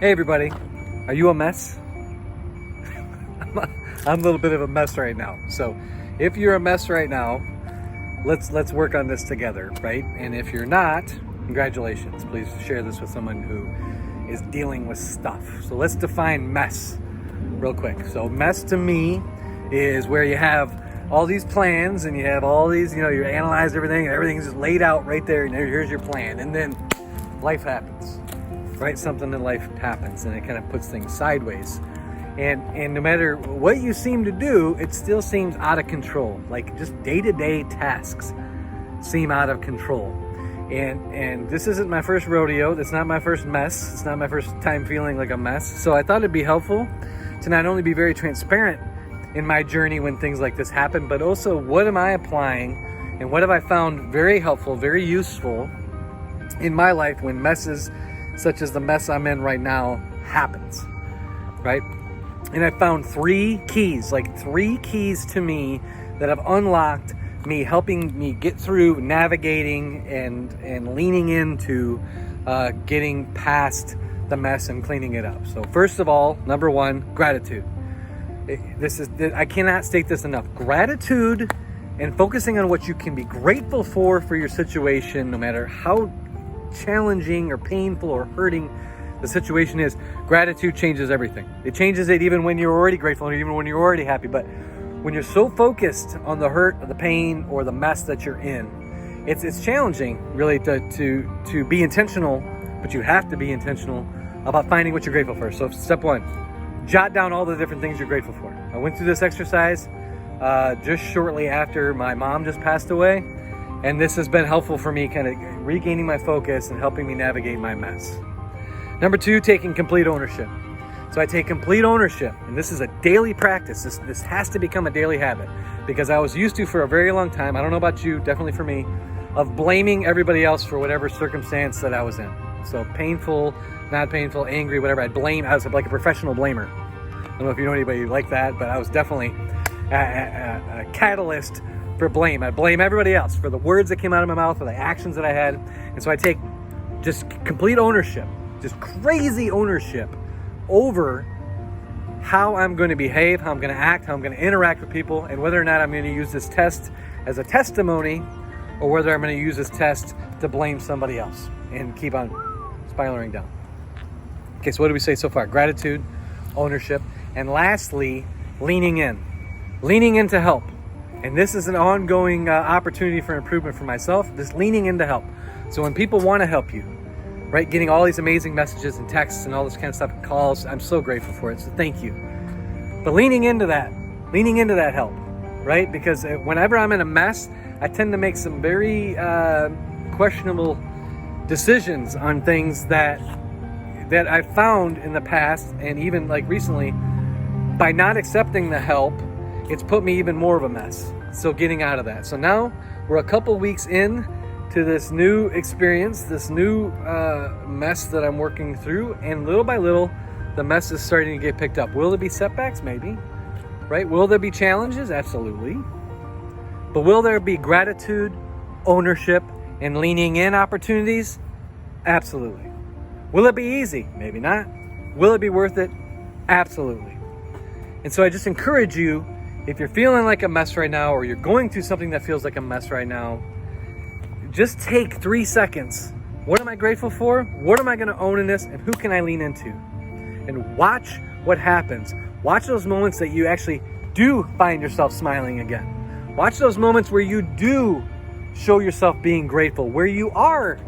Hey everybody, are you a mess? I'm a little bit of a mess right now. So if you're a mess right now, let's work on this together, right? And if you're not, congratulations. Please share this with someone who is dealing with stuff. So let's define mess real quick. So mess to me is where you have all these plans and you have all these, you analyze everything and everything's just laid out right there and here's your plan. And then life happens. Right? Something in life happens and it kind of puts things sideways. And no matter what you seem to do, it still seems out of control. Like just day-to-day tasks seem out of control. And this isn't my first rodeo. That's not my first mess. It's not my first time feeling like a mess. So I thought it'd be helpful to not only be very transparent in my journey when things like this happen, but also what am I applying and what have I found very helpful, very useful in my life when messes such as the mess I'm in right now happens, right? And I found three keys to me that have unlocked me, helping me get through navigating and leaning into getting past the mess and cleaning it up. So first of all, number one, gratitude. I cannot state this enough. Gratitude and focusing on what you can be grateful for your situation, no matter how challenging or painful or hurting the situation is. Gratitude changes everything. It changes it even when you're already grateful and even when you're already happy. But when you're so focused on the hurt or the pain or the mess that you're in, it's challenging really to be intentional, but you have to be intentional about finding what you're grateful for. So step one, jot down all the different things you're grateful for. I went through this exercise just shortly after my mom just passed away. And this has been helpful for me kind of regaining my focus and helping me navigate my mess. Number two, taking complete ownership. So I take complete ownership, and this is a daily practice. This has to become a daily habit because I was used to for a very long time, I don't know about you, definitely for me, of blaming everybody else for whatever circumstance that I was in. So painful, not painful, angry, whatever, I was like a professional blamer. I don't know if you know anybody like that, but I was definitely a catalyst for blame. I blame everybody else for the words that came out of my mouth, for the actions that I had. And so I take just complete ownership, just crazy ownership over how I'm going to behave, how I'm going to act, how I'm going to interact with people, and whether or not I'm going to use this test as a testimony or whether I'm going to use this test to blame somebody else and keep on spiraling down. Okay, so what did we say so far? Gratitude, ownership, and lastly, leaning in. Leaning in to help. And this is an ongoing opportunity for improvement for myself, this leaning in to help. So when people want to help you, right, getting all these amazing messages and texts and all this kind of stuff and calls, I'm so grateful for it, so thank you. But leaning into that help, right? Because whenever I'm in a mess, I tend to make some very questionable decisions on things that I've found in the past and even like recently. By not accepting the help, it's put me even more of a mess. So getting out of that. So now we're a couple weeks in to this new experience, this new mess that I'm working through. And little by little, the mess is starting to get picked up. Will there be setbacks? Maybe. Right? Will there be challenges? Absolutely. But will there be gratitude, ownership, and leaning in opportunities? Absolutely. Will it be easy? Maybe not. Will it be worth it? Absolutely. And so I just encourage you, if you're feeling like a mess right now or you're going through something that feels like a mess right now, just take 3 seconds. What am I grateful for? What am I going to own in this? And who can I lean into? And watch what happens. Watch those moments that you actually do find yourself smiling again. Watch those moments where you do show yourself being grateful, where you are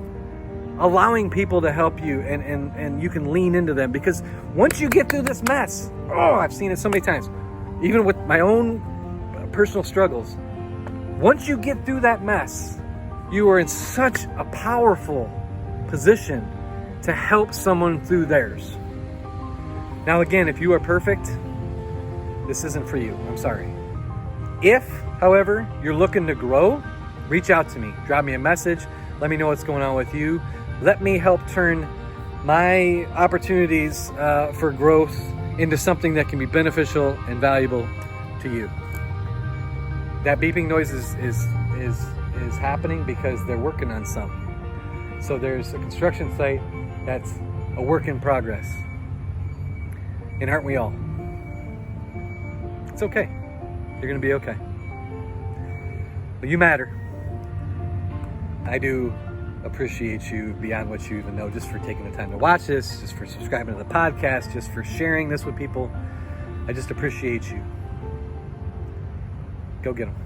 allowing people to help you and you can lean into them. Because once you get through this mess, I've seen it so many times, even with my own personal struggles. Once you get through that mess, you are in such a powerful position to help someone through theirs. Now again, if you are perfect, this isn't for you. I'm sorry. If, however, you're looking to grow, reach out to me. Drop me a message. Let me know what's going on with you. Let me help turn my opportunities for growth into something that can be beneficial and valuable to you. That beeping noise is happening because they're working on something. So there's a construction site that's a work in progress. And aren't we all? It's okay. You're going to be okay. But you matter. I do appreciate you beyond what you even know, just for taking the time to watch this, just for subscribing to the podcast, just for sharing this with people. I just appreciate you. Go get them.